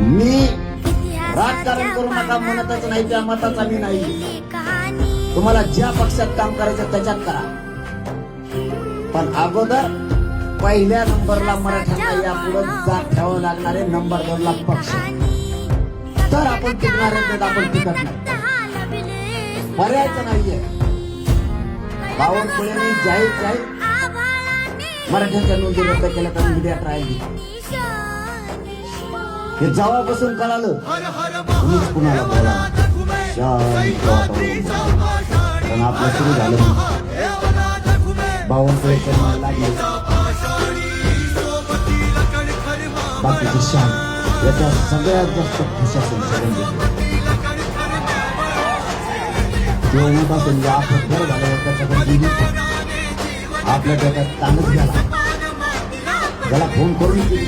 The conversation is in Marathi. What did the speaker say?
मी राजकारण करू नका म्हणतच नाही, त्या मताचा मी नाही. तुम्हाला ज्या पक्षात काम करायचं त्याच्यात करा, पण अगोदर पहिल्या नंबरला मराठ्यांना यापुढे जात ठेवावं लागणारे, नंबर 2 ला पक्ष. तर आपण टिकणार आहे, आपण टिकत नाही. पर्यायचं नाहीये. बावनकुळेने जाहीर मराठ्यांच्या नोंदी रद्द केल्या तर मीडिया ट्रायल दिली. हे जेव्हापासून कळालं तुम्हीच कुणाला बोला शांत वातावरण, कारण आपलं सुरू झालं. बावनकुळे करायला लागले, बाकीचे शांत. याच्या सगळ्यात जास्त प्रशासन सगळं जेवणापासून आपण घर झाल्यावर त्याच्याकडे गेली, आपल्या डोक्यात ताणच गेला. ज्याला फोन करून केली